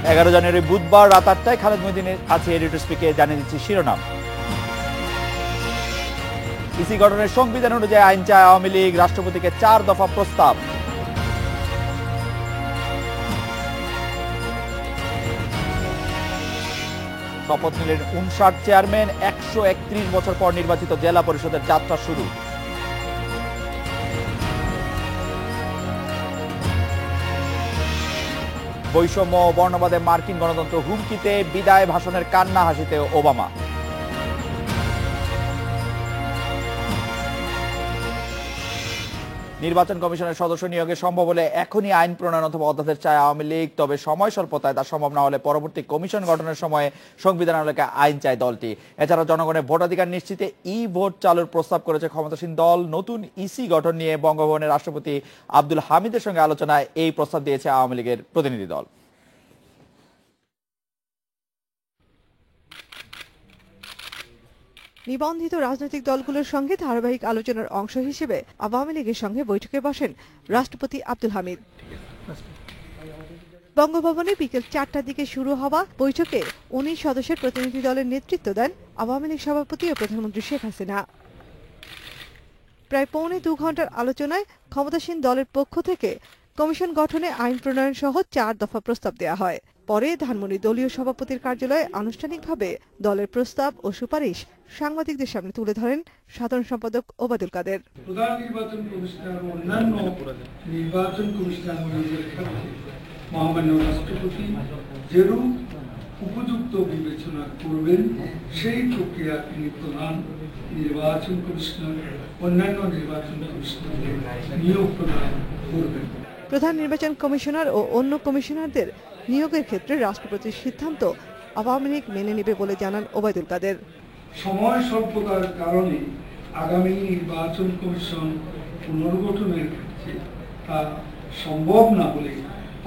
11 জানুয়ারি বুধবার রাত 8টায় খালেদ মহিউদ্দিনের আছে এডিটর স্পিকে জানিয়ে দিচ্ছি শিরোনাম। ইসি গঠনের সংবিধান অনুযায়ী আইন চায় আওয়ামী লীগ, রাষ্ট্রপতিকে 4 দফা প্রস্তাব। শপথ নিলেন 59 চেয়ারম্যান, 131 বছর পর নির্বাচিত জেলা পরিষদের যাত্রা শুরু। বৈষম্য ও বর্ণবাদে মার্কিন গণতন্ত্র হুমকিতে, বিদায় ভাষণের কান্না হাসিতে ওবামা। নির্বাচন কমিশনের সদস্য নিয়োগে সম্ভব হলে এখনই আইন প্রণয়ন অথবা অধ্যাদেশ চায় আওয়ামী লীগ, তবে সময় স্বল্পতায় তা সম্ভব না হলে পরবর্তী কমিশন গঠনের সময়ে সংবিধান আলোকে আইন চায় দলটি। এছাড়া জনগণের ভোটাধিকার নিশ্চিতে ভোট চালুর প্রস্তাব করেছে ক্ষমতাসীন দল। নতুন ইসি গঠন নিয়ে বঙ্গভবনের রাষ্ট্রপতি আব্দুল হামিদের সঙ্গে আলোচনায় এই প্রস্তাব দিয়েছে আওয়ামী লীগের প্রতিনিধি দল। নিবন্ধিত রাজনৈতিক দলগুলোর সঙ্গে ধারাবাহিক আলোচনার অংশ হিসেবে আওয়ামী লীগের সঙ্গে বৈঠকে বসেন রাষ্ট্রপতি আব্দুল হামিদ। বঙ্গভবনে বিকেল 4টার দিকে শুরু হওয়া বৈঠকে 19 সদস্যের প্রতিনিধি দলের নেতৃত্ব দেন আওয়ামী লীগ সভাপতি ও প্রধানমন্ত্রী শেখ হাসিনা। প্রায় পৌনে 2 ঘন্টার আলোচনায় ক্ষমতাসীন দলের পক্ষ থেকে কমিশন গঠনে আইন প্রণয়ন সহ 4 দফা প্রস্তাব দেওয়া হয়। পরে ধানমন্ডি দলীয় সভাপতির কার্যালয়ে আনুষ্ঠানিকভাবে দলের প্রস্তাব ও সুপারিশ সাংবাদিকদের সামনে তুলে ধরেন সাধারণ সম্পাদক ওবায়দুল কাদের। প্রধান নির্বাচন কমিশনার ও অন্যান্য নির্বাচন কমিশনারদের ক্ষেত্রে মহামান্য রাষ্ট্রপতি যেরূপ উপযুক্ত বিবেচনা করবেন সেই প্রক্রিয়া তিনি প্রধান নির্বাচন কমিশনার অন্যান্য নির্বাচন কমিশনারদের নিয়োগ প্রদান করবেন। প্রধান নির্বাচন কমিশনার ও অন্য কমিশনারদের নিয়োগের ক্ষেত্রে রাষ্ট্রপতির সিদ্ধান্ত আওয়ামী লীগ মেনে নেবে বলে জানান ওবায়দুল কাদের। সময় স্বল্পতার কারণে আগামী নির্বাচন কমিশন পুনর্গঠনের ক্ষেত্রে তা সম্ভব না হলে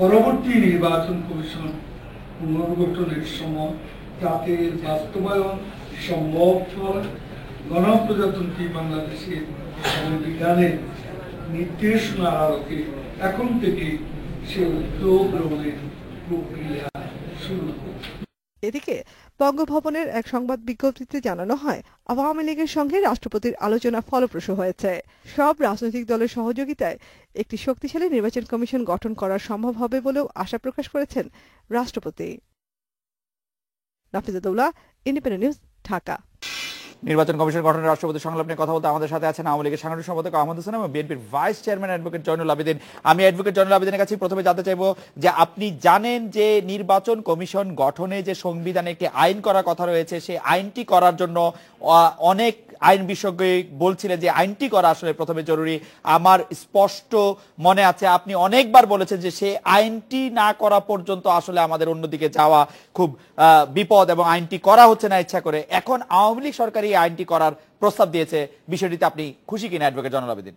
পরবর্তী নির্বাচন কমিশন পুনর্গঠনের সময় যাতে বাস্তবায়ন সম্ভব হয়, গণপ্রজাতন্ত্রী বাংলাদেশের সংবিধানের নির্দেশনার আলোকে এখন থেকে সে উদ্যোগ গ্রহণের প্রক্রিয়া শুরু করবে। এদিকে বঙ্গভবনের এক সংবাদ বিজ্ঞপ্তিতে জানানো হয়, আওয়ামী লীগের সঙ্গে রাষ্ট্রপতির আলোচনা ফলপ্রসূ হয়েছে। সব রাজনৈতিক দলের সহযোগিতায় একটি শক্তিশালী নির্বাচন কমিশন গঠন করা সম্ভব হবে বলেও আশা প্রকাশ করেছেন রাষ্ট্রপতি। Nafiza Daula, independent news, Dhaka. নির্বাচন কমিশন গঠনের রাষ্ট্রপতি সংলাপ নিয়ে কথা বলতে আমাদের সাথে আছেন আওয়ামী লীগের সাংগঠনিক সম্পাদক আহমদ হোসেন এবং বিএনপির vice chairman advocate Zainul Abedin. আমি অ্যাডভোকেট জয়নুল আবেদিনের কাছে প্রথমে জানতে চাইবো যে আপনি জানেন যে নির্বাচন কমিশন গঠনে যে সংবিধানে একটি আইন করার কথা রয়েছে, সেই আইনটি করার জন্য অনেক আইন বিশেষজ্ঞ বলছিলেন যে আইনটি করা আসলে প্রথমে জরুরি। আমার স্পষ্ট মনে আছে আপনি অনেকবার বলেছেন যে সেই আইনটি না করা পর্যন্ত আসলে আমাদের অন্যদিকে যাওয়া খুব বিপদ এবং আইনটি করা হচ্ছে না ইচ্ছা করে। এখন আওয়ামী লীগ সরকার এই আইনটি করার প্রস্তাব দিয়েছে, বিষয়টিতে আপনি খুশি কিনা অ্যাডভোকেট জয়নুল আবেদিন?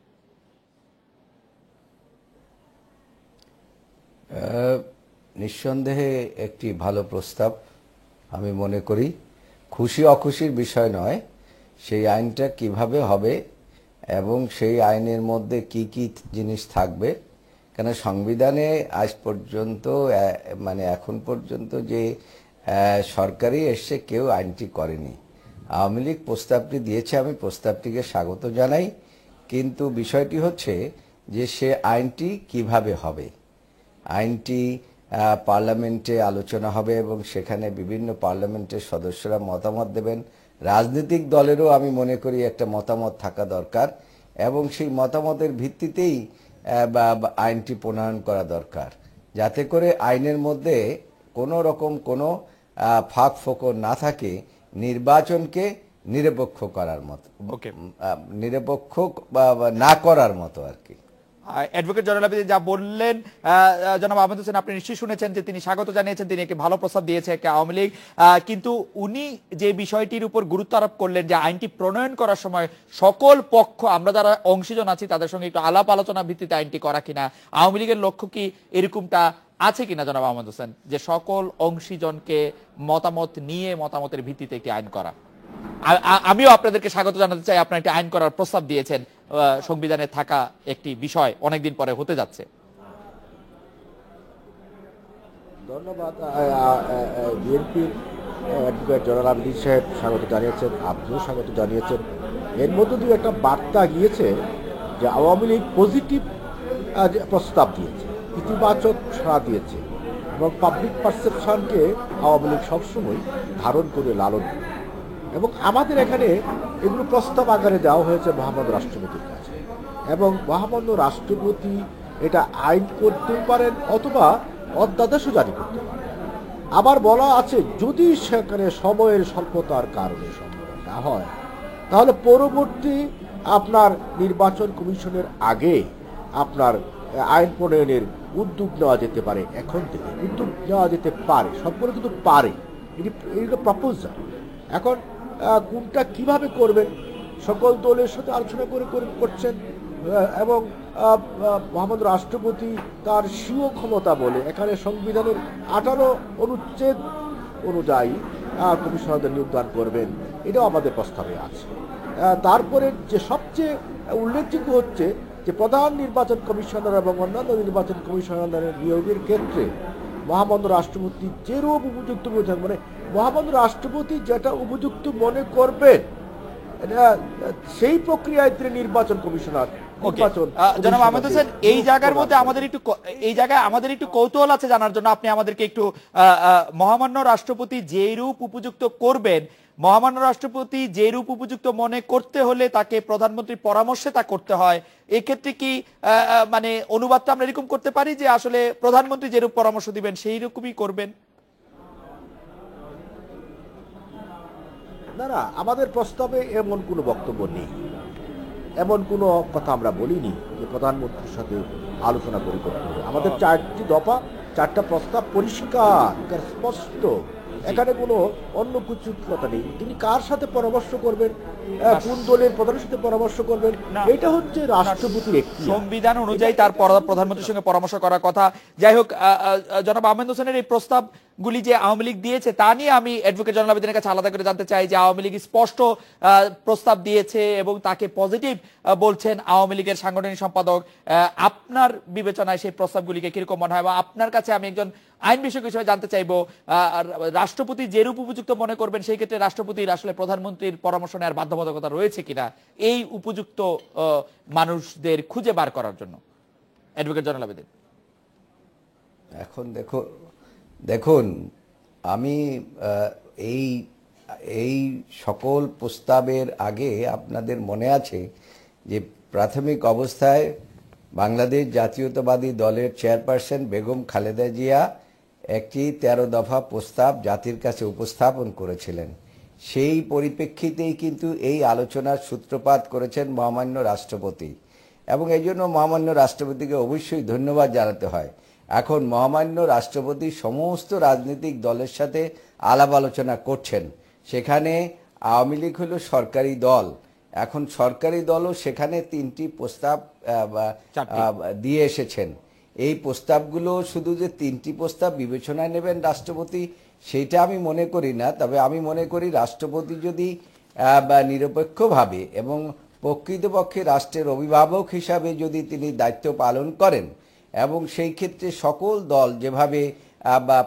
নিঃসন্দেহে একটি ভালো প্রস্তাব আমি মনে করি। খুশি অখুশির বিষয় নয়, সেই আইনটা কিভাবে হবে এবং সেই আইনের মধ্যে কি কি জিনিস থাকবে। কেন সংবিধানে আজ পর্যন্ত মানে এখন পর্যন্ত যে সরকারই এসছে কেউ আইনটি করেনি। আওয়ামী লীগ প্রস্তাবটি দিয়েছে, আমি প্রস্তাবটিকে স্বাগত জানাই, কিন্তু বিষয়টি হচ্ছে যে সে আইনটি কিভাবে হবে। আইনটি পার্লামেন্টে আলোচনা হবে এবং সেখানে বিভিন্ন পার্লামেন্টের সদস্যরা মতামত দেবেন। রাজনৈতিক দলেরও আমি মনে করি একটা মতামত থাকা দরকার এবং সেই মতামতের ভিত্তিতেই আইনটি প্রণয়ন করা দরকার, যাতে করে আইনের মধ্যে কোনো রকম কোনো ফাঁক ফোকর না থাকে, নির্বাচনকে নিরপেক্ষ করার মতো, নিরপেক্ষ না করার মতো আর কি। অ্যাডভোকেট জয়নুল আবেদিন যা বললেন, জনাব আহমেদ হোসেন আপনি নিশ্চয়ই শুনেছেন যে তিনি স্বাগত জানিয়েছেন, তিনি একটি ভালো প্রস্তাব দিয়েছে একটা আওয়ামী লীগ, কিন্তু উনি যে বিষয়টির উপর গুরুত্ব আরোপ করলেন যে আইনটি প্রণয়ন করার সময় সকল পক্ষ, আমরা যারা অংশীজন আছি তাদের সঙ্গে একটু আলাপ আলোচনার ভিত্তিতে আইনটি করা কিনা, আওয়ামী লীগের লক্ষ্য কি এরকমটা আছে কিনা জনাব আহমেদ হোসেন, যে সকল অংশীজনকে মতামত নিয়ে মতামতের ভিত্তিতে একটি আইন করা? আমিও আপনাদেরকে স্বাগত জানাতে চাই, আপনারা একটি আইন করার প্রস্তাব দিয়েছেন, সংবিধানে থাকা একটি বিষয় অনেকদিন পরে হতে যাচ্ছে। ধন্যবাদ। বিএনপির অ্যাডভোকেট জয়নুল আবেদীন সাহেব স্বাগত জানিয়েছেন, আপনিও স্বাগত জানিয়েছেন। এর মধ্যে দিয়ে একটা বার্তা গিয়েছে যে আওয়ামী লীগ পজিটিভ প্রস্তাব দিয়েছে, ইতিবাচক সাড়া দিয়েছে এবং পাবলিক পারসেপশনকে আওয়ামী লীগ সবসময় ধারণ করে লালন করে। এবং আমাদের এখানে এগুলো প্রস্তাব আকারে দেওয়া হয়েছে মহামান্য রাষ্ট্রপতির কাছে, এবং মহামান্য রাষ্ট্রপতি এটা আইন করতেও পারেন অথবা অধ্যাদেশও জারি করতে পারেন। আবার বলা আছে যদি সেখানে সময়ের স্বল্পতার কারণে সম্ভব না হয় তাহলে পরবর্তী আপনার নির্বাচন কমিশনের আগে আপনার আইন প্রণয়নের উদ্যোগ নেওয়া যেতে পারে। এখন থেকে উদ্যোগ নেওয়া যেতে পারে, সম্পূর্ণ কিন্তু পারে, এটি প্রপোজাল। এখন কোনটা কিভাবে করবেন সকল দলের সাথে আলোচনা করে করছেন, এবং মহামান্য রাষ্ট্রপতি তার স্বীয় ক্ষমতা বলে এখানে সংবিধানের 18 অনুচ্ছেদ অনুযায়ী কমিশনারদের নিয়োগদান করবেন, এটাও আমাদের প্রস্তাবে আছে। তারপরে যে সবচেয়ে উল্লেখযোগ্য হচ্ছে যে প্রধান নির্বাচন কমিশনার এবং অন্যান্য নির্বাচন কমিশনারের নিয়োগের ক্ষেত্রে মহামান্য রাষ্ট্রপতি যেরূপ উপযুক্ত বোঝেন, মানে মহামান্য রাষ্ট্রপতি যেটা উপযুক্ত মনে করবেন সেই প্রক্রিয়ায় তিনি নির্বাচন কমিশনার জনাব আহমেদ হোসেন, এই জায়গার মধ্যে আমাদের একটু কৌতূহল আছে জানার জন্য। আপনি আমাদেরকে একটু মহামান্য রাষ্ট্রপতি যে রূপ উপযুক্ত করবেন, মহামান্য রাষ্ট্রপতি যে রূপ উপযুক্ত মনে করতে হলে তাকে প্রধানমন্ত্রীর পরামর্শে তা করতে হয়। এক্ষেত্রে কি মানে অনুবাদটা আমরা এরকম করতে পারি যে আসলে প্রধানমন্ত্রী যেরূপ পরামর্শ দিবেন সেই রকমই করবেন? না না, আমাদের প্রস্তাবে এমন কোনো বক্তব্য নেই, এমন কোনো কথা আমরা বলিনি যে প্রধানমন্ত্রীর সাথে আলোচনা করে করতে হবে। আমাদের 4টি দফা, 4টা প্রস্তাব পরিষ্কার স্পষ্ট, এখানে কোনো অন্য কিছু কথা নেই। তিনি কার সাথে পরামর্শ করবেন, কোন দলের প্রধানের সাথে পরামর্শ করবেন, এটা হচ্ছে রাষ্ট্রপতির একটি সংবিধান অনুযায়ী তার প্রধানমন্ত্রীর সঙ্গে পরামর্শ করার কথা। যাই হোক, জনাব আহমেদ হোসেনের এই প্রস্তাব গুলি যে আওয়ামী লীগ দিয়েছে তা নিয়ে আমি অ্যাডভোকেট জয়নুল আবেদীনের কাছে আলাদা করে জানতে চাই যে আওয়ামী লীগ স্পষ্ট প্রস্তাব দিয়েছে এবং তাকে পজিটিভ বলছেন আওয়ামী লীগের সাংগঠনিক সম্পাদক। আপনার বিবেচনায় সেই প্রস্তাবগুলিকে কিরকম মনে হয়, বা আপনার কাছে আমি একজন আইন বিষয়ক হিসেবে জানতে চাইবো, রাষ্ট্রপতি যেরূপ উপযুক্ত মনে করবেন সেই ক্ষেত্রে রাষ্ট্রপতির আসলে প্রধানমন্ত্রীর পরামর্শ নেওয়ার বাধ্যবাধকতা রয়েছে কিনা এই উপযুক্ত মানুষদের খুঁজে বার করার জন্য? অ্যাডভোকেট জয়নুল আবেদীন। এখন দেখুন, আমি এই সকল প্রস্তাবের আগে আপনাদের মনে আছে যে প্রাথমিক অবস্থায় বাংলাদেশ জাতীয়তাবাদী দলের চেয়ারপারসন বেগম খালেদা জিয়া একটি 13 দফা প্রস্তাব জাতির কাছে উপস্থাপন করেছিলেন। সেই পরিপ্রেক্ষিতেই কিন্তু এই আলোচনার সূত্রপাত করেছেন মহামান্য রাষ্ট্রপতি, এবং এই জন্য মহামান্য রাষ্ট্রপতিকে অবশ্যই ধন্যবাদ জানাতে হয়। এখন মহামান্য রাষ্ট্রপতি সমস্ত রাজনৈতিক দলের সাথে আলাপ আলোচনা করছেন। সেখানে আওয়ামী লীগ হলো সরকারি দল, এখন সরকারি দলও সেখানে 3টি প্রস্তাব দিয়ে এসেছেন। এই প্রস্তাবগুলো শুধু যে 3টি প্রস্তাব বিবেচনায় নেবেন রাষ্ট্রপতি সেইটা আমি মনে করি না। তবে আমি মনে করি রাষ্ট্রপতি যদি নিরপেক্ষভাবে এবং প্রকৃতপক্ষে রাষ্ট্রের অভিভাবক হিসাবে যদি তিনি দায়িত্ব পালন করেন, এবং সেই ক্ষেত্রে সকল দল যেভাবে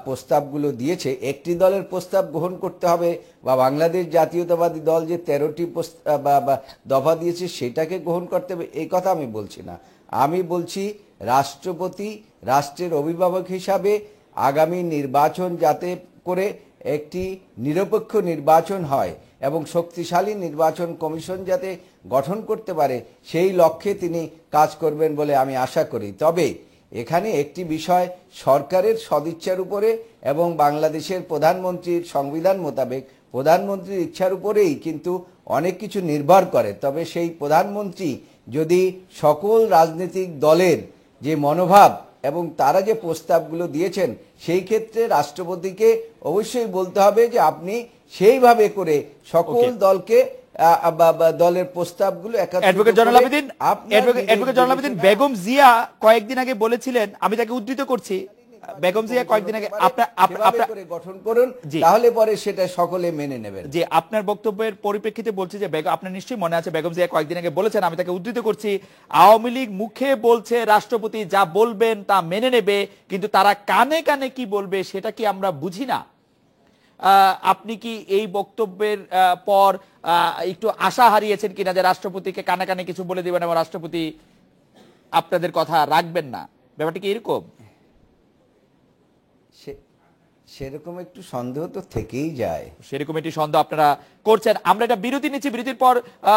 প্রস্তাবগুলো দিয়েছে, একটি দলের প্রস্তাব গ্রহণ করতে হবে, বা বাংলাদেশ জাতীয়তাবাদী দল যে 13টি দফা দিয়েছে সেটাকে গ্রহণ করতে হবে, এই কথা আমি বলছি না। আমি বলছি রাষ্ট্রপতি রাষ্ট্রের অভিভাবক হিসাবে আগামী নির্বাচন যাতে করে একটি নিরপেক্ষ নির্বাচন হয় এবং শক্তিশালী নির্বাচন কমিশন যাতে গঠন করতে পারে, সেই লক্ষ্যে তিনি কাজ করবেন বলে আমি আশা করি। তবে এখানে একটি বিষয় সরকারের সদিচ্ছার উপরে এবং বাংলাদেশের প্রধানমন্ত্রীর সংবিধান মোতাবেক প্রধানমন্ত্রীর ইচ্ছার উপরেই কিন্তু অনেক কিছু নির্ভর করে। তবে সেই প্রধানমন্ত্রী যদি সকল রাজনৈতিক দলের যে মনোভাব এবং তারা যে প্রস্তাবগুলো দিয়েছেন সেই ক্ষেত্রে রাষ্ট্রপতিকে অবশ্যই বলতে হবে যে আপনি সেইভাবে করে সকল দলকে দলের প্রস্তাবগুলো অ্যাডভোকেট জয়নুল আবেদীন বেগম জিয়া কয়েকদিন আগে বলেছিলেন, আমি তাকে উদ্ধৃত করছি, বেগম জিয়া কয়েকদিন আগে সেভাবে করে গঠন করুন, জি। তাহলে পরে সেটা সকলে মেনে নেবেন। যে আপনার বক্তব্যের পরিপ্রেক্ষিতে বলছি যে আপনার নিশ্চয়ই মনে আছে বেগম জিয়া কয়েকদিন আগে বলেছেন, আমি তাকে উদ্ধৃত করছি, আওয়ামী লীগ মুখে বলছে রাষ্ট্রপতি যা বলবেন তা মেনে নেবে, কিন্তু তারা কানে কানে কি বলবে সেটা কি আমরা বুঝি না। আপনি কি এই বক্তব্যের পর একটু আশা হারিয়েছেন কিনা যে রাষ্ট্রপতিকে কানে কানে কিছু বলে দিবেন এবং রাষ্ট্রপতি আপনাদের কথা রাখবেন না? ব্যাপারটা কি এরকম? সেরকম একটু সন্দেহ তো থেকেই যায়। সেরকম একটি সন্দেহ আপনারা করছেন। আমরা এটা বিরতি নিচ্ছি, বিরতির পর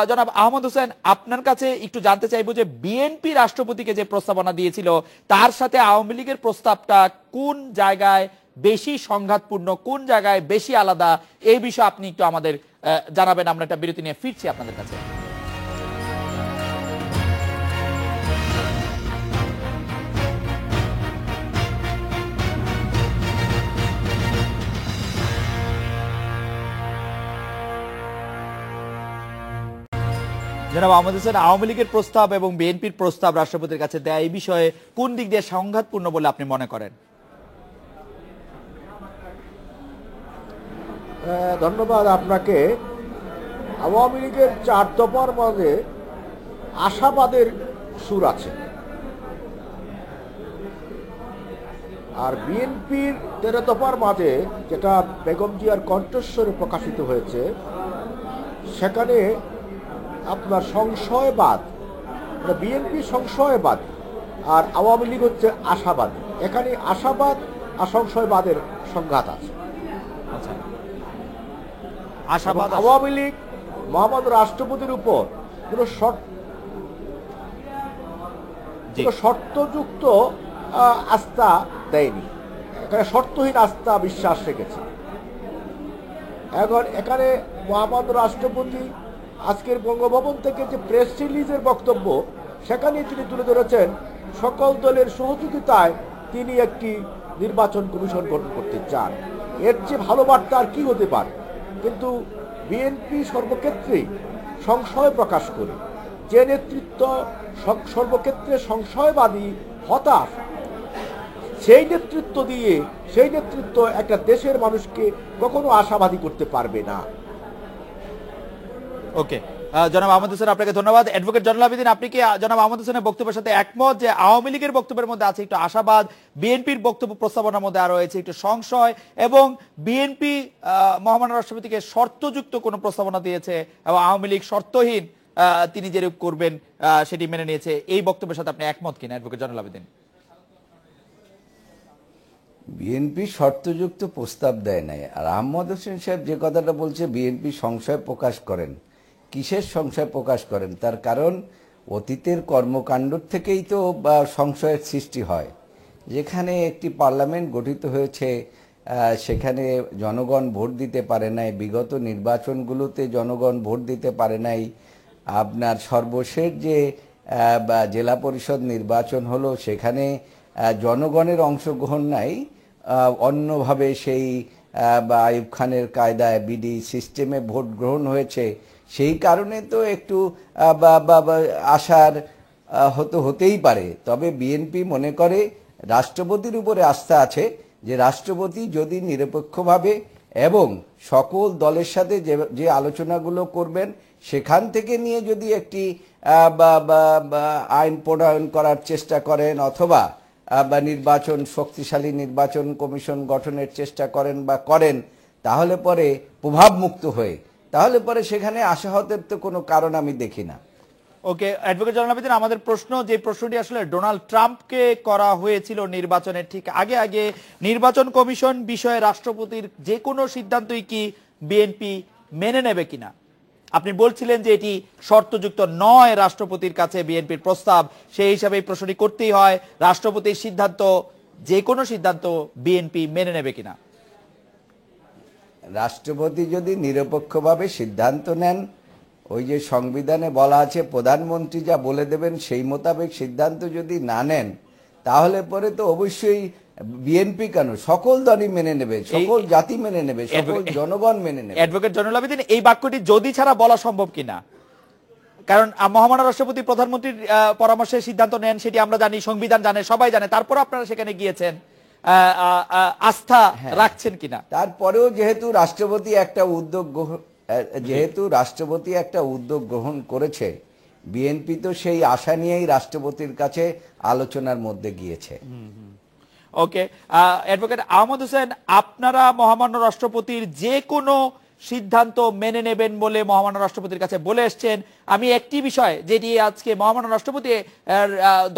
জনাব আহমদ হোসেন আপনার কাছে একটু জানতে চাইবো যে বিএনপি রাষ্ট্রপতিকে যে প্রস্তাবনা দিয়েছিল তার সাথে আওয়ামী লীগের প্রস্তাবটা কোন জায়গায় বেশি সংঘাতপূর্ণ, কোন জায়গায় বেশি আলাদা, এই বিষয়ে আপনি একটু আমাদের জানাবেন। আমরা একটা বিরতি নিয়ে ফিরছি আপনাদের কাছে। জনাব আহমদ হোসেন, আওয়ামী লীগের প্রস্তাব এবং বিএনপির প্রস্তাব রাষ্ট্রপতির কাছে দেয়া এই বিষয়ে কোন দিক দিয়ে সংঘাতপূর্ণ বলে আপনি মনে করেন? ধন্যবাদ আপনাকে। আওয়ামী লীগের 4 দফার মাঝে আশাবাদের সুর আছে, আর বিএনপির 13 দফার মাঝে যেটা বেগম জিয়ার কণ্ঠস্বরে প্রকাশিত হয়েছে সেখানে আপনার সংশয়বাদ, বিএনপি সংশয়বাদ আর আওয়ামী লীগ হচ্ছে আশাবাদ। এখানে আশাবাদ আর সংশয়বাদের সংঘাত আছে। আশাবাদ, আওয়ামী লীগ মহামান্য রাষ্ট্রপতির উপর কোনো শর্তযুক্ত আস্থা দেয়নি, এখানে শর্তহীন আস্থা বিশ্বাস রেখেছে। এখন এখানে মহামান্য রাষ্ট্রপতি আজকের বঙ্গভবন থেকে যে প্রেস রিলিজের বক্তব্য সেখানে তিনি তুলে ধরেছেন সকল দলের সহযোগিতায় তিনি একটি নির্বাচন কমিশন গঠন করতে চান। এর চেয়ে ভালো বার্তা আর কি হতে পারে? কিন্তু বিএনপি সর্বক্ষেত্রেই সংশয় প্রকাশ করে, যে নেতৃত্ব সর্বক্ষেত্রে সংশয়বাদী, হতাশ, সেই নেতৃত্ব একটা দেশের মানুষকে কখনো আশাবাদী করতে পারবে না। ওকে, জনাব আহমদ হোসেন আপনাকে ধন্যবাদ। অ্যাডভোকেট জয়নুল আবেদিন, আপনি কি জনাব আহমদ হোসেনের বক্তব্যের সাথে একমত যে আওয়ামী লীগের বক্তব্যের মধ্যে আছে একটু আশাবাদ, বিএনপির বক্তব্য প্রস্তাবনার মধ্যে আরো রয়েছে একটু সংশয়, এবং বিএনপি মহামান্য রাষ্ট্রপতিকে শর্তযুক্ত কোনো প্রস্তাবনা দিয়েছে এবং আওয়ামী লীগ শর্তহীন তিনি যেরূপ করবেন সেটি মেনে নিয়েছে, এই বক্তব্যের সাথে আপনি একমত কিনা অ্যাডভোকেট জয়নুল আবেদিন? বিএনপি শর্তযুক্ত প্রস্তাব দেয় নাই। আর আহমদ হোসেন সাহেব যে কথাটা বলছে বিএনপি সংশয় প্রকাশ করেন, কিসের সংশয় প্রকাশ করেন? তার কারণ অতীতের কর্মকাণ্ড থেকেই তো সংশয়ের সৃষ্টি হয়। যেখানে একটি পার্লামেন্ট গঠিত হয়েছে সেখানে জনগণ ভোট দিতে পারে নাই, বিগত নির্বাচনগুলোতে জনগণ ভোট দিতে পারে নাই। আপনার সর্বশেষ যে জেলা পরিষদ নির্বাচন হলো সেখানে জনগণের অংশগ্রহণ নাই, অন্যভাবে সেই আইয়ুব খানের কায়দায় বিডি সিস্টেমে ভোট গ্রহণ হয়েছে। সেই কারণে তো একটু আশার হতেই পারে। তবে বিএনপি মনে করে রাষ্ট্রপতির উপরে আস্থা আছে যে রাষ্ট্রপতি যদি নিরপেক্ষভাবে এবং সকল দলের সাথে যে আলোচনাগুলো করবেন সেখান থেকে নিয়ে যদি একটি আইন প্রণয়ন করার চেষ্টা করেন অথবা শক্তিশালী নির্বাচন কমিশন গঠনের চেষ্টা করেন তাহলে পরে প্রভাবমুক্ত হয়ে তাহলে পরে সেখানে আশাহতের তো কোনো কারণ আমি দেখি না। ওকে, অ্যাডভোকেট জয়নুল আবেদিন, আমাদের প্রশ্ন, যে প্রশ্নটি আসলে ডোনাল্ড ট্রাম্পকে করা হয়েছিল নির্বাচনের ঠিক আগে নির্বাচন কমিশন বিষয়ে রাষ্ট্রপতির যে কোনো সিদ্ধান্তই কি বিএনপি মেনে নেবে কিনা? আপনি বলছিলেন যে এটি শর্তযুক্ত নয় রাষ্ট্রপতির কাছে বিএনপির প্রস্তাব, সেই হিসাবে এই প্রশ্নটি করতেই হয়, রাষ্ট্রপতির সিদ্ধান্ত যে কোনো সিদ্ধান্ত বিএনপি মেনে নেবে কিনা? রাষ্ট্রপতি যদি নিরপেক্ষভাবে সিদ্ধান্ত নেন, ওই যে সংবিধানে বলা আছে প্রধানমন্ত্রী যা বলে দেবেন সেই মোতাবেক সিদ্ধান্ত যদি না নেন তাহলে পরে তো অবশ্যই বিএনপি কেন সকল দলই মেনে নেবে, সকল জাতি মেনে নেবে, সকল জনগণ মেনে নেবে। অ্যাডভোকেট জয়নুল আবেদিন, এই বাক্যটি যদি ছাড়া বলা সম্ভব কিনা? কারণ মহামান্য রাষ্ট্রপতি প্রধানমন্ত্রীর পরামর্শে সিদ্ধান্ত নেন, সেটি আমরা জানি, সংবিধান জানে, সবাই জানে, তারপর আপনারা সেখানে গিয়েছেন। আস্থা হ্যাঁ। রাখছেন কিনা? তারপরেও যেহেতু রাষ্ট্রপতি একটা উদ্যোগ গ্রহণ করেছে, বিএনপি তো সেই আশা নিয়েই রাষ্ট্রপতির কাছে আলোচনার মধ্যে গিয়েছে। ওকে, অ্যাডভোকেট আহমদ হোসেন, আপনারা মহামান্য রাষ্ট্রপতির যে কোনো সিদ্ধান্ত মেনে নেবেন বলে মহামান্য রাষ্ট্রপতির কাছে বলে এসছেন। আমি একটি বিষয় যেটি আজকে মহামান্য রাষ্ট্রপতি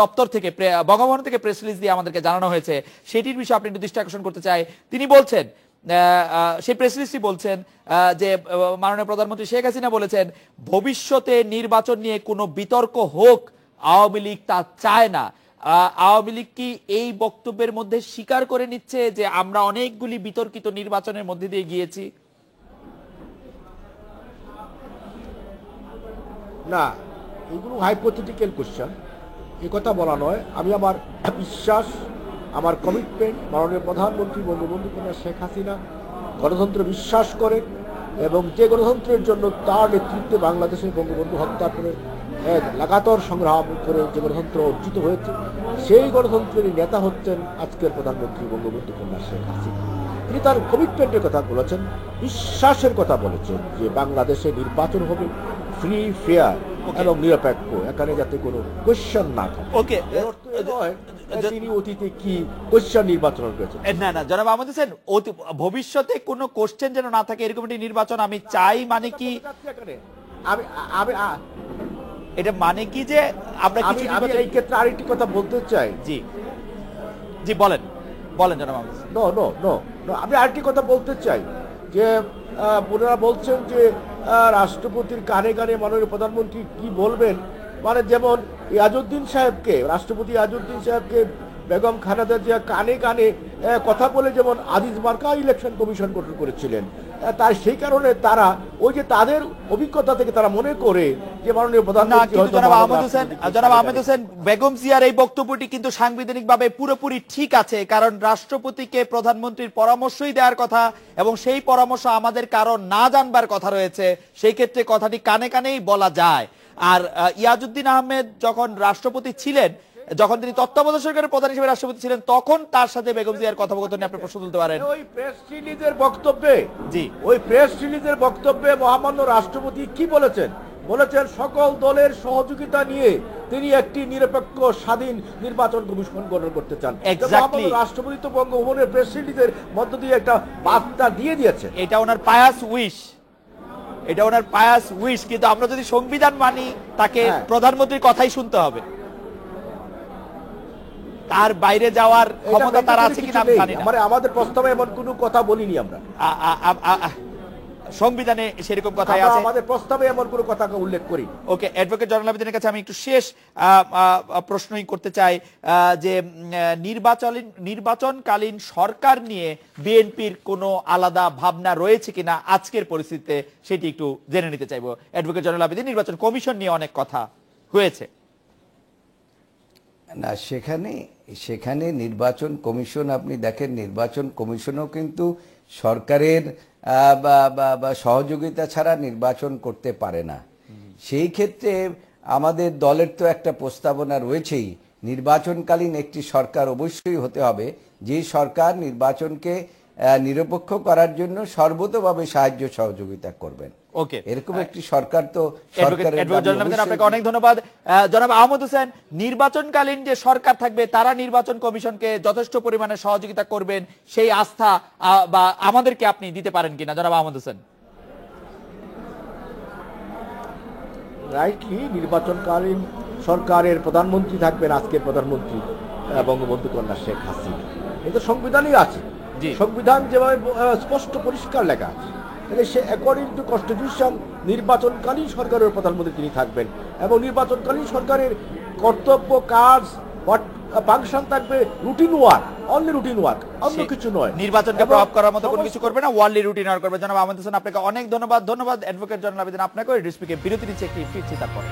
দপ্তর থেকে বঙ্গভবন থেকে প্রেস রিলিজ দিয়ে আমাদেরকে জানানো হয়েছে, সেটির বিষয়ে আপনি একটু দৃষ্টি আকর্ষণ করতে চাই। তিনি বলছেন, সেই প্রেস রিলিজটি বলছেন যে মাননীয় প্রধানমন্ত্রী শেখ হাসিনা বলেছেন ভবিষ্যতে নির্বাচন নিয়ে কোনো বিতর্ক হোক আওয়ামী লীগ তা চায় না। আওয়ামী লীগ কি এই বক্তব্যের মধ্যে স্বীকার করে নিচ্ছে যে আমরা অনেকগুলি বিতর্কিত নির্বাচনের মধ্যে দিয়ে গিয়েছি? না, এগুলো হাইপোথেটিক্যাল কোশ্চেন, এ কথা বলা নয়। আমি আমার বিশ্বাস, আমার কমিটমেন্ট, মাননীয় প্রধানমন্ত্রী বঙ্গবন্ধু কন্যা শেখ হাসিনা গণতন্ত্র বিশ্বাস করে এবং যে গণতন্ত্রের জন্য তার নেতৃত্বে বাংলাদেশের বঙ্গবন্ধু হত্যার পরে এক লাগাতার সংগ্রাম করে যে গণতন্ত্র অর্জিত হয়েছে, সেই গণতন্ত্রের নেতা হচ্ছেন আজকের প্রধানমন্ত্রী বঙ্গবন্ধু কন্যা শেখ হাসিনা। তিনি তার কমিটমেন্টের কথা বলেছেন, বিশ্বাসের কথা বলেছেন যে বাংলাদেশে নির্বাচন হবে ফ্রি, ফেয়ার এবং নিরপেক্ষ, এখানে যাতে কোনো কোয়েশ্চন না থাকে। ওকে, এর অর্থ এ নয় তিনি অতীতে কি কোয়েশ্চন নির্বাচন করেছেন। না না, জনাব আহমদ হোসেন, ভবিষ্যতে কোনো কোশ্চেন যেন না থাকে এরকম একটি নির্বাচন আমি চাই, মানে কি আমি আমি এটা মানে কি যে আমরা কিছু আমি এই ক্ষেত্রে আরেকটি কথা বলতে চাই। জি জি, বলেন বলেন জনাব Ahmed Hossain. No no no no, আমি আরেকটি কথা বলতে চাই যে ওনারা বলছেন যে রাষ্ট্রপতির কানে কানে মাননীয় প্রধানমন্ত্রী কি বলবেন, মানে যেমন ইয়াজউদ্দিন সাহেবকে, রাষ্ট্রপতি ইয়াজউদ্দিন সাহেবকে বেগম খালেদা জিয়া কানে কানে কথা বলে যেমন আজিজ মার্কা ইলেকশন কমিশন গঠন করেছিলেন, তার সেই কারণে তারা ওই যে তাদের অভিজ্ঞতা থেকে তারা মনে করে যে মাননীয় প্রধানমন্ত্রী। জনাব আহমদ হোসেন, বেগম জিয়ার এই বক্তব্যটি কিন্তু সাংবিধানিকভাবে পুরোপুরি ঠিক আছে, কারণ রাষ্ট্রপতিকে প্রধানমন্ত্রীর পরামর্শই দেওয়ার কথা এবং সেই পরামর্শ আমাদের কারণ না জানবার কথা রয়েছে, সেই ক্ষেত্রে কথাটি কানে কানেই বলা যায়। আর ইয়াজউদ্দিন আহমেদ যখন রাষ্ট্রপতি ছিলেন, যখন তিনি তত্ত্বাবধায়ক সরকারের প্রধান হিসেবে রাষ্ট্রপতি ছিলেন, তখন তার সাথে বেগম জিয়ার কথোপকথন নিয়ে আপনি প্রশ্ন তুলতে পারেন। ওই প্রেস রিলিজের বক্তব্যে, জি, ওই প্রেস রিলিজের বক্তব্যে মহামান্য রাষ্ট্রপতি কি বলেছেন? বলেছেন সকল দলের সহযোগিতা নিয়ে তিনি একটি নিরপেক্ষ স্বাধীন নির্বাচন কমিশন গঠন করতে চান। এক্স্যাক্টলি, রাষ্ট্রপতি তো বঙ্গভবনের প্রেস রিলিজের মধ্য দিয়ে একটা বার্তা দিয়ে দিয়েছে। এটা ওনার পায়াস উইশ, এটা ওনার পায়াস উইশ, কিন্তু আমরা যদি সংবিধান মানি তাকে প্রধানমন্ত্রীর কথাই শুনতে হবে, তার বাইরে যাওয়ার ক্ষমতা তার আছে কিনা আমি জানি না। আমাদের প্রস্তাবে এমন কোনো কথা বলিনি আমরা, সংবিধানে সেরকম কথাই আছে, আমাদের প্রস্তাবে এমন কোনো কথা উল্লেখ করি। ওকে, অ্যাডভোকেট জয়নুল আবেদিনের কাছে আমি একটু শেষ প্রশ্নই করতে চাই যে নির্বাচনকালীন সরকার নিয়ে বিএনপির কোনো আলাদা ভাবনা রয়েছে কিনা আজকের পরিস্থিতিতে, সেটি একটু জেনে নিতে চাইবো। অ্যাডভোকেট জয়নুল আবেদিন, নির্বাচন কমিশন নিয়ে অনেক কথা হয়েছে না, সেখানে নির্বাচন কমিশন, আপনি দেখেন নির্বাচন কমিশনও কিন্তু সরকারের সহযোগিতা ছাড়া নির্বাচন করতে পারে না। সেই ক্ষেত্রে আমাদের দলের তো একটা প্রস্তাবনা রয়েছেই, নির্বাচনকালীন একটি সরকার অবশ্যই হতে হবে, যে সরকার নির্বাচনকে নিরপেক্ষ করার জন্য সর্বতোভাবে সাহায্য সহযোগিতা করবেন। ওকে, এরকম একটি সরকার তো আপনাকে অনেক ধন্যবাদ। জনাব আহমদ হোসেন, নির্বাচনকালীন যে সরকার থাকবে তারা নির্বাচন কমিশনকে যথেষ্ট পরিমাণে সহযোগিতা করবেন, সেই আস্থা বা আমাদেরকে আপনি দিতে পারেন কিনা জনাব আহমদ হোসেন? রাইটলি, নির্বাচনকালীন সরকারের প্রধানমন্ত্রী থাকবেন আজকের প্রধানমন্ত্রী বঙ্গবন্ধু কন্যা শেখ হাসিনা। এটা সংবিধানই আছে, সংবিধান যেভাবে স্পষ্ট পরিষ্কার লেখা আছে, সে অ্যাকর্ডিং টু কনস্টিটিউশন নির্বাচনকালীন সরকারের প্রধানমন্ত্রী তিনি থাকবেন এবং নির্বাচনকালীন সরকারের কর্তব্য, কাজ, ফাংশন থাকবে routine work, only routine work, অন্য কিছু নয়। নির্বাচনকে প্রভাব করার মতো কোনো কিছু করবে না, ওয়ার্ল্ডলি রুটিন ওয়ার্ক করবে। জনাব আহমদ হোসেন, আপনাকে অনেক ধন্যবাদ। ধন্যবাদ অ্যাডভোকেট জয়নুল আবেদিন আপনাকে। ডিসপ্লিকে বিরতি নিচ্ছে, একটি ফিরছি তারপরে।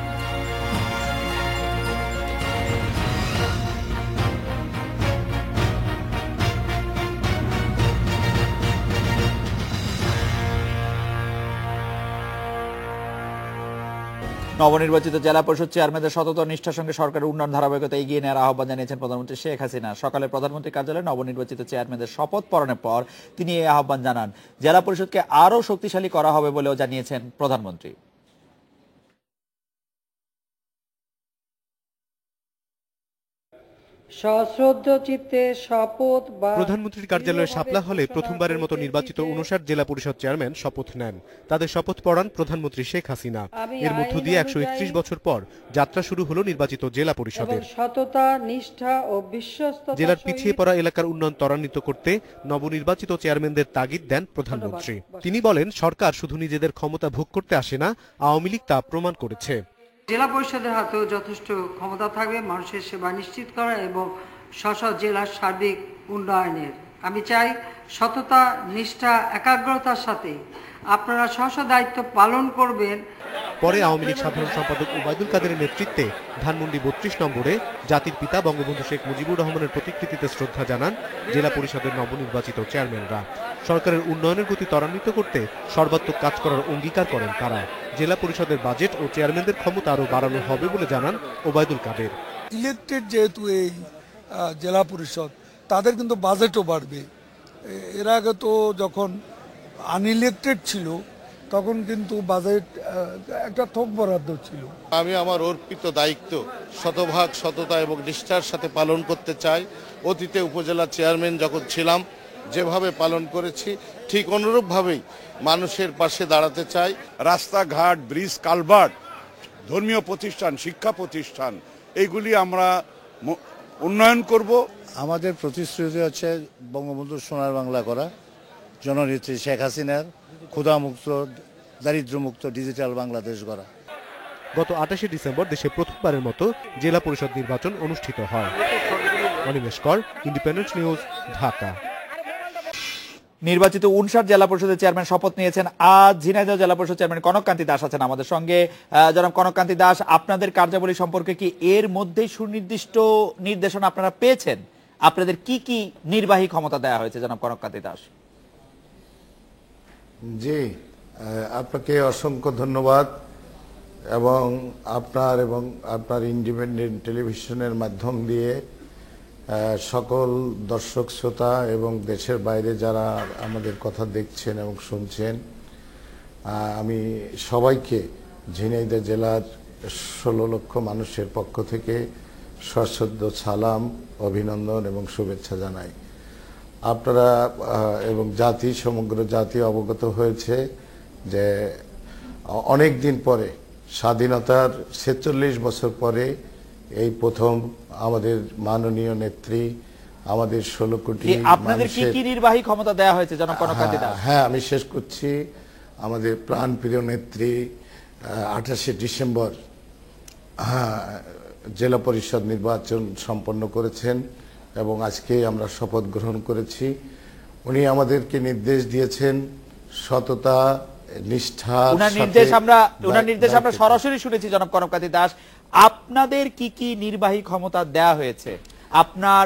নবনির্বাচিত জেলা পরিষদ চেয়ারম্যানদের সততা নিষ্ঠার সঙ্গে সরকারের উন্নয়ন ধারাবাহিকতা এগিয়ে নেওয়ার আহ্বান জানিয়েছেন প্রধানমন্ত্রী শেখ হাসিনা। সকালে প্রধানমন্ত্রীর কার্যালয়ে নবনির্বাচিত চেয়ারম্যানদের শপথ পড়ানোর পর তিনি এই আহ্বান জানান। জেলা পরিষদকে আরও শক্তিশালী করা হবে বলেও জানিয়েছেন প্রধানমন্ত্রী। সশ্রদ্ধ চিত্তে শপথ বা প্রধানমন্ত্রীর কার্যালয়ে শাপলা হলে প্রথমবারের মতো নির্বাচিত ৫৯ জেলা পরিষদ চেয়ারম্যান শপথ নেন। তাদের শপথ পড়ান প্রধানমন্ত্রী শেখ হাসিনা। এর মধ্য দিয়ে ১৩১ বছর পর যাত্রা শুরু হলো নির্বাচিত জেলা পরিষদের। সততা, নিষ্ঠা ও বিশ্বস্ততা জেলার পিছিয়ে পড়া এলাকার উন্নয়ন ত্বরান্বিত করতে নবনির্বাচিত চেয়ারম্যানদের তাগিদ দেন প্রধানমন্ত্রী। তিনি বলেন, সরকার শুধু নিজেদের ক্ষমতা ভোগ করতে আসে না, আওয়ামী লীগ তা প্রমাণ করেছে। জেলা পরিষদের হাতেও যথেষ্ট ক্ষমতা থাকবে মানুষের সেবা নিশ্চিত করা এবং স্ব জেলার সার্বিক উন্নয়নের। আমি চাই সততা, নিষ্ঠা, একাগ্রতার সাথে আপনারা স্ব দায়িত্ব পালন করবেন। পরে আওয়ামী লীগ সাধারণ সম্পাদক ওবায়দুল কাদেরের নেতৃত্বে ধানমন্ডি ৩২ নম্বরে জাতির পিতা বঙ্গবন্ধু শেখ মুজিবুর রহমানের প্রতিকৃতিতে শ্রদ্ধা জানান জেলা পরিষদের নবনির্বাচিত চেয়ারম্যানরা। সরকারের উন্নয়নের গতি ত্বরান্বিত করতে সর্বাত্মক কাজ করার অঙ্গীকার করেন তারা। জেলা পরিষদের বাজেট ও চেয়ারম্যানদের ক্ষমতা আরও বাড়ানো হবে বলে জানান ওবায়দুল কাদের। ইলেকটেড যেহেতু এই জেলা পরিষদ, তাদের কিন্তু বাজেটও বাড়বে। এর আগে তো যখন আনইলেকটেড ছিল তখন কিন্তু বাজেট একটা থোক বরাদ্দ ছিল। আমি আমার অর্পিত দায়িত্ব শতভাগ সততা এবং নিষ্ঠার সাথে পালন করতে চাই। অতীতে উপজেলা চেয়ারম্যান যখন ছিলাম যেভাবে পালন করেছি ঠিক অনুরূপভাবেই মানুষের পাশে দাঁড়াতে চাই। রাস্তাঘাট, ব্রিজ, কালভার্ট, ধর্মীয় প্রতিষ্ঠান, শিক্ষা প্রতিষ্ঠান, এইগুলি আমরা উন্নয়ন করব। আমাদের প্রতিশ্রুতি হচ্ছে বঙ্গবন্ধুর সোনার বাংলা করা, জননেত্রী শেখ হাসিনার ক্ষুধামুক্ত, দারিদ্র্যমুক্ত ডিজিটাল বাংলাদেশ গড়া। গত ২৮শে ডিসেম্বর দেশে প্রথমবারের মতো জেলা পরিষদ নির্বাচন অনুষ্ঠিত হয়। অনিমেষ কর, ইন্ডিপেন্ডেন্ট নিউজ, ঢাকা। নির্বাচিত ৫৯ জেলা পরিষদের চেয়ারম্যান শপথ নিয়েছেন আজ। ঝিনাইদহ জেলা পরিষদ চেয়ারম্যান কনককান্তি দাস আছেন আমাদের সঙ্গে। জনাব কনককান্তি দাস, আপনাদের কার্যাবলী সম্পর্কে কি এর মধ্যেই সুনির্দিষ্ট নির্দেশনা আপনারা পেয়েছেন? আপনাদের কি কি নির্বাহী ক্ষমতা দেওয়া হয়েছে জনাব কনককান্তি দাস? জি, আপনাকে অসংখ্য ধন্যবাদ এবং আপনার ইন্ডিপেন্ডেন্ট টেলিভিশনের মাধ্যম দিয়ে সকল দর্শক শ্রোতা এবং দেশের বাইরে যারা আমাদের কথা দেখছেন এবং শুনছেন, আমি সবাইকে ঝিনাইদহ জেলার ১৬ লক্ষ মানুষের পক্ষ থেকে সশ্রদ্ধ সালাম, অভিনন্দন এবং শুভেচ্ছা জানাই। আপনারা এবং সমগ্র জাতি অবগত হয়েছে যে অনেক দিন পরে, স্বাধীনতার ৪৬ বছর পরে এই প্রথম আমাদের মাননীয় নেত্রী, আমাদের ১৬ কোটি আপনাদের কি কি নির্বাহী ক্ষমতা দেওয়া হয়েছে জনাব কনককান্তি দাস? হ্যাঁ, আমি শেষ করছি। আমাদের প্রাণপ্রিয় নেত্রী ২৮শে ডিসেম্বর জেলা পরিষদ নির্বাচন সম্পন্ন করেছেন এবং আজকে আমরা শপথ গ্রহণ করেছি। উনি আমাদেরকে নির্দেশ দিয়েছেন সততা, নিষ্ঠা। ওনার নির্দেশ আমরা সরাসরি শুনেছি জনাব কনককান্তি দাস। আপনাদের কি কি নির্বাহী ক্ষমতা দেয়া হয়েছে? আপনার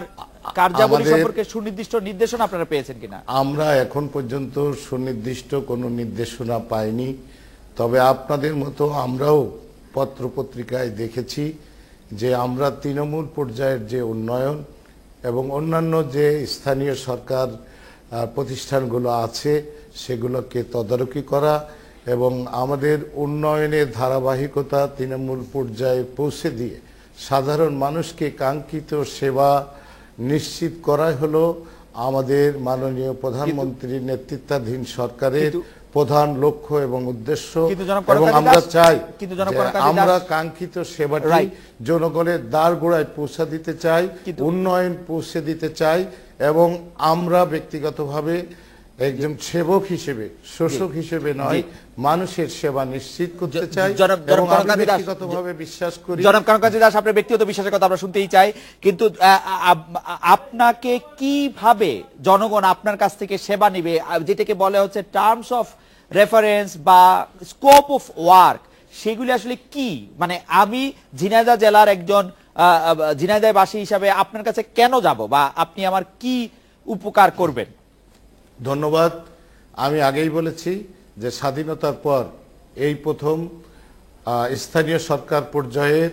কার্যাবলী সম্পর্কে সুনির্দিষ্ট নির্দেশনা আপনারা পেয়েছেন কিনা? আমরা এখন পর্যন্ত সুনির্দিষ্ট কোনো নির্দেশনা পাইনি, তবে আপনাদের মতো আমরাও পত্র পত্রিকায় দেখেছি যে আমরা তৃণমূল পর্যায়ের যে উন্নয়ন এবং অন্যান্য যে স্থানীয় সরকার প্রতিষ্ঠানগুলো আছে সেগুলোকে তদারকি করা এবং আমাদের উন্নয়নের ধারাবাহিকতা তৃণমূল পর্যায়ে পৌঁছে দিয়ে সাধারণ মানুষকে কাঙ্ক্ষিত সেবা নিশ্চিত করাই হলো আমাদের মাননীয় প্রধানমন্ত্রীর নেতৃত্বাধীন সরকারের প্রধান লক্ষ্য এবং উদ্দেশ্য। এবং আমরা চাই, আমরা কাঙ্ক্ষিত সেবাটি জনগণের দ্বার গোড়ায় পৌঁছে দিতে চাই, উন্নয়ন পৌঁছে দিতে চাই এবং আমরা ব্যক্তিগতভাবে একজন সেবক হিসেবে, শোষক হিসেবে নয়, মানুষের সেবা নিশ্চিত করতে চাই এবং আমি ব্যক্তিগতভাবে বিশ্বাস করি। জনাব কনককান্তি দাস, আপনার ব্যক্তিগত বিশ্বাসের কথা আমরা শুনতেই চাই, কিন্তু আপনাকে কিভাবে জনগণ আপনার কাছ থেকে সেবা নিবে, যেটাকে বলে হচ্ছে টার্মস অফ রেফারেন্স বা স্কোপ অফ ওয়ার্ক, সেগুলি আসলে কি? মানে আমি ঝিনাইদহ জেলার একজন ঝিনাইদহবাসী হিসাবে আপনার কাছে কেন যাব বা আপনি আমার কি উপকার করবেন? ধন্যবাদ। আমি আগেই বলেছি যে স্বাধীনতার পর এই প্রথম স্থানীয় সরকার পর্যায়ের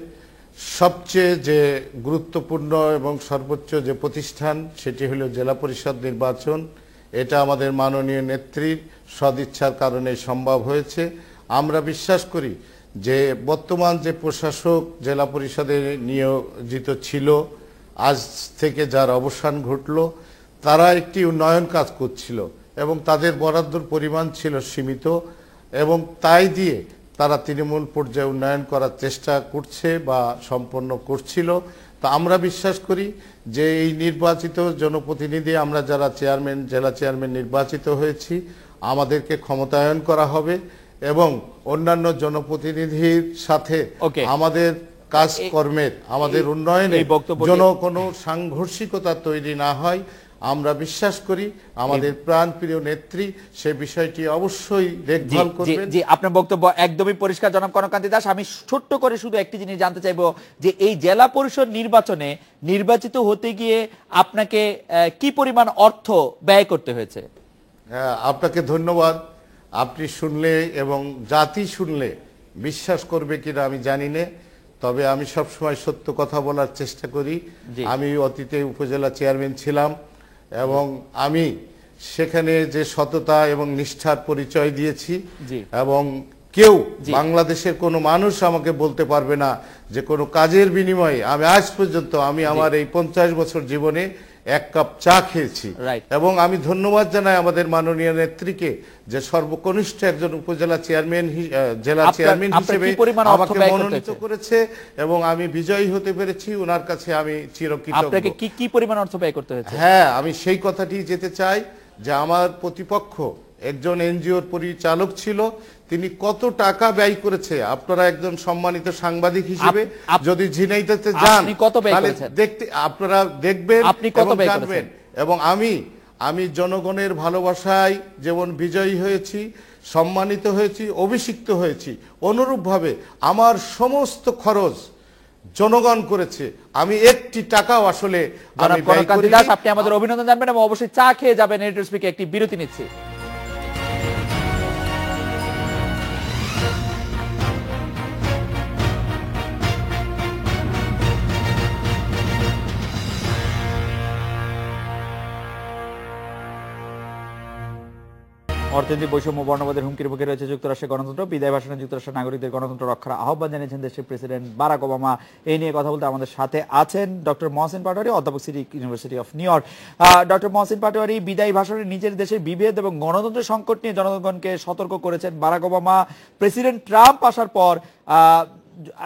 সবচেয়ে যে গুরুত্বপূর্ণ এবং সর্বোচ্চ যে প্রতিষ্ঠান সেটি হলো জেলা পরিষদ নির্বাচন। এটা আমাদের মাননীয় নেত্রীর সদিচ্ছার কারণে সম্ভব হয়েছে। আমরা বিশ্বাস করি যে বর্তমান যে প্রশাসক জেলা পরিষদে নিয়োজিত ছিল, আজ থেকে যার অবসান ঘটল, তারা একটি উন্নয়ন কাজ করছিল এবং তাদের বরাদ্দর পরিমাণ ছিল সীমিত এবং তাই দিয়ে তারা তৃণমূল পর্যায়ে উন্নয়ন করার চেষ্টা করছে বা সম্পন্ন করছিল। তা আমরা বিশ্বাস করি যে এই নির্বাচিত জনপ্রতিনিধি, আমরা যারা চেয়ারম্যান, জেলা চেয়ারম্যান নির্বাচিত হয়েছি, আমাদেরকে ক্ষমতায়ন করা হবে এবং অন্যান্য জনপ্রতিনিধির সাথে আমাদের কাজকর্মের, আমাদের উন্নয়নে যেন কোনো সাংঘর্ষিকতা তৈরি না হয়। আমরা বিশ্বাস করি আমাদের প্রাণপ্রিয় নেত্রী সে বিষয়টি অবশ্যই দেখভাল করবেন। জি, আপনার বক্তব্য একদমই পরিষ্কার জনাব কনককান্তি দাস। আমি ছোট্ট করে শুধু একটি জিনিস জানতে চাইবো যে এই জেলা পরিষদ নির্বাচনে নির্বাচিত হতে গিয়ে আপনাকে কি পরিমাণ অর্থ ব্যয় করতে হয়েছে? হ্যাঁ, আপনাকে ধন্যবাদ। আপনি শুনলে এবং জাতি শুনলে বিশ্বাস করবে কিনা আমি জানি না, তবে আমি সবসময় সত্য কথা বলার চেষ্টা করি। আমি অতীতে উপজেলা চেয়ারম্যান ছিলাম এবং আমি সেখানে যে সততা এবং নিষ্ঠার পরিচয় দিয়েছি এবং কেউ বাংলাদেশের কোনো মানুষ আমাকে বলতে পারবে না যে কোনো কাজের বিনিময়ে আমি আজ পর্যন্ত আমার এই 50 বছর জীবনে এক কাপ চা খেয়েছি। এবং আমি ধন্যবাদ জানাই আমাদের মাননীয় নেত্রীকে যে সর্বকনিষ্ঠ একজন উপজেলা চেয়ারম্যান, জেলা চেয়ারম্যান হিসেবে আমাকে মনোনীত করেছে এবং আমি বিজয়ী হতে পেরেছি। ওনার কাছে আমি চিরকৃতজ্ঞ। আপনাকে কি পরিমাণ অর্থ ব্যয় করতে হয়েছে? হ্যাঁ, আমি সেই কথাটি যেতে চাই যে আমার প্রতিপক্ষ একজন এনজিওর পরিচালক ছিল, তিনি কত টাকা ব্যয় করেছে আপনারা একজন সম্মানিত সাংবাদিক হিসেবে যদি ঝিনাইতে যান তাহলে দেখতে আপনারা দেখবেন এবং জানবেন। এবং আমি জনগণের ভালোবাসায় যেমন বিজয়ী হয়েছি, সম্মানিত হয়েছি, অভিষিক্ত হয়েছি, অনুরূপভাবে আমার সমস্ত খরচ জনগণ করেছে। আমি একটি টাকাও আসলে আপনি আমাদের অভিনন্দন জানবেন এবং অবশ্যই চা খেয়ে যাবেন। এডিটর স্পিকে একটি বিরতি নিচ্ছি। অর্থনৈতিক বৈষম্য, বর্ণবাদের হুমকির মুখে রয়েছে যুক্তরাষ্ট্রের গণতন্ত্র। বিদায় ভাষণে যুক্তরাষ্ট্রের নাগরিকদের গণতন্ত্র রক্ষার আহ্বান জানিয়েছেন দেশের প্রেসিডেন্ট বারাক ওবামা। এই নিয়ে কথা বলতে আমাদের সাথে আছেন ডক্টর মহসিন পাটোয়ারি, অধ্যাপক City University of New York. Doctor Mohsin Patwari, বিদায়ী ভাষণে নিজের দেশের বিভেদ এবং গণতন্ত্রের সংকট নিয়ে জনগণকে সতর্ক করেছেন বারাক ওবামা। প্রেসিডেন্ট ট্রাম্প আসার পর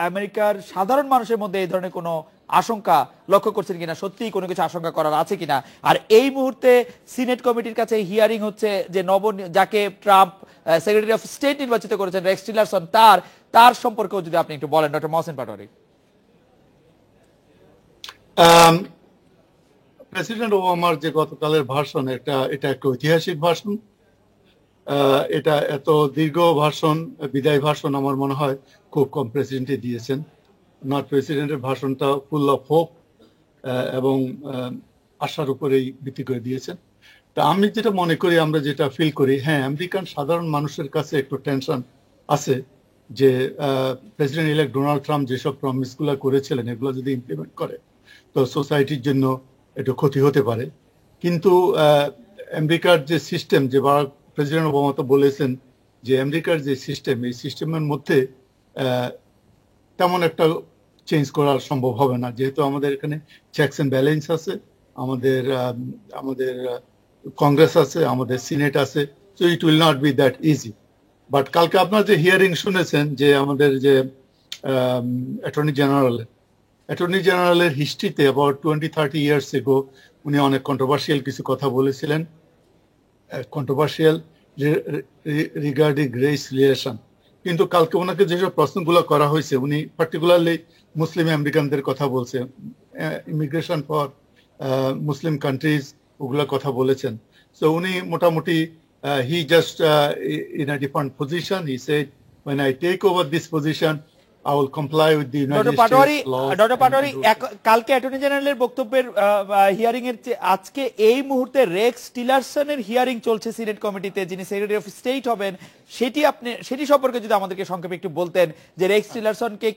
আমেরিকার সাধারণ মানুষের মধ্যে এই ধরনের কোনো আশঙ্কা লক্ষ্য করছেন কিনা, সত্যিই কোনো কিছু আশঙ্কা করার আছে কিনা? আর এই মুহূর্তে সিনেট কমিটির কাছে হিয়ারিং হচ্ছে যে যাকে ট্রাম্প সেক্রেটারি অফ স্টেট নির্বাচিত করেছেন রেক্স টিলারসন, তার সম্পর্কেও যদি আপনি একটু বলেন ডক্টর মহসিন পাটোয়ারি। প্রেসিডেন্ট ওবামার যে গতকালের ভাষণ, এটা একটা ঐতিহাসিক ভাষণ। এটা এত দীর্ঘ ভাষণ, বিদায় ভাষণ আমার মনে হয় খুব কম প্রেসিডেন্টই দিয়েছেন। প্রেসিডেন্টের ভাষণটা ফুল অফ হোপ এবং আশার উপরেই ভিত্তি করে দিয়েছেন। তা আমি যেটা মনে করি, আমরা যেটা ফিল করি, হ্যাঁ, আমেরিকান সাধারণ মানুষের কাছে একটু টেনশন আছে যে প্রেসিডেন্ট ইলেক্ট ডোনাল্ড ট্রাম্প যেসব প্রমিসগুলো করেছিলেন এগুলো যদি ইমপ্লিমেন্ট করে তো সোসাইটির জন্য একটু ক্ষতি হতে পারে। কিন্তু আমেরিকার যে সিস্টেম, যে প্রেসিডেন্ট ওবামা তো বলেছেন যে আমেরিকার যে সিস্টেম, এই সিস্টেমের মধ্যে তেমন একটা চেঞ্জ করা সম্ভব হবে না, যেহেতু আমাদের এখানে চেকস এন্ড ব্যালেন্স আছে, আমাদের কংগ্রেস আছে, আমাদের সিনেট আছে, so it will not be that easy. But কালকে আপনার যে হিয়ারিং শুনেছেন যে আমাদের যে অ্যাটর্নি জেনারেলের হিস্ট্রিতে অ্যাবাউট 20-30 ইয়ার্স এগো উনি অনেক কন্ট্রোভার্সিয়াল কিছু কথা বলেছিলেন, কন্ট্রোভার্সিয়াল রিগার্ডিং রেস রিলেশন। কিন্তু কালকে ওনাকে যেসব প্রশ্নগুলো করা হয়েছে, উনি পার্টিকুলারলি মুসলিম আমেরিকানদের কথা বলছে, ইমিগ্রেশন ফর মুসলিম কান্ট্রিজ, ওগুলা কথা বলেছেন। সো উনি মোটামুটি he just in a different position, he said when I take over this position I will comply with the United doctor Patwari States laws. Doctor Patwari and rules. কালকে attorney জেনারেলের বক্তব্যের hearing এর আজকে এই মুহূর্তে রেক্স টিলারসনের হিয়ারিং চলছে সিনেট কমিটিতে, যিনি সেক্রেটারি অফ স্টেট হবেন। সেটি সম্পর্কে যদি আমাদেরকে সংক্ষেপে একটু বলতেন যে রেক্স টিলারসনকে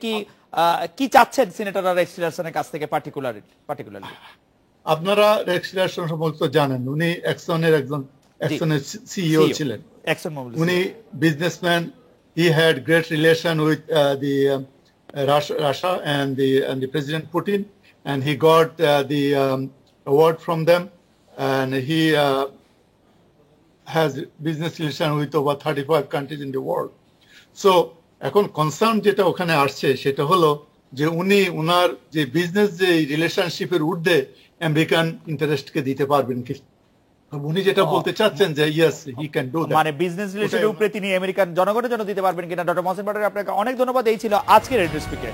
কি চাচ্ছেন সিনেটররা রেক্স টিলারসনের কাছ থেকে পার্টিকুলারলি? আপনারা রেক্স টিলারসন সম্পর্কে জানেন, উনি এক্সনের সিইও ছিলেন। উনি businessman. He had great relation with the Russia and the President Putin, and he got the award from them, and he has business relation with over 35 countries in the world. So এখন concern যেটা ওখানে আসছে সেটা হলো যে উনি ওনার যে business যে রিলেশনশিপের ঊর্ধ্বে আমেরিকান ইন্টারেস্টকে দিতে পারবেন কি, উনি যেটা বলতে চাচ্ছেন যে yes he can do that, মানে বিজনেস রিলেশনের উপরে তিনি আমেরিকান জনগণের জন্য দিতে পারবেন কিনা। ডক্টর মহসিন পাটোয়ারি, আপনাকে অনেক ধন্যবাদ। এই ছিল আজকের রেডিও স্পিকে।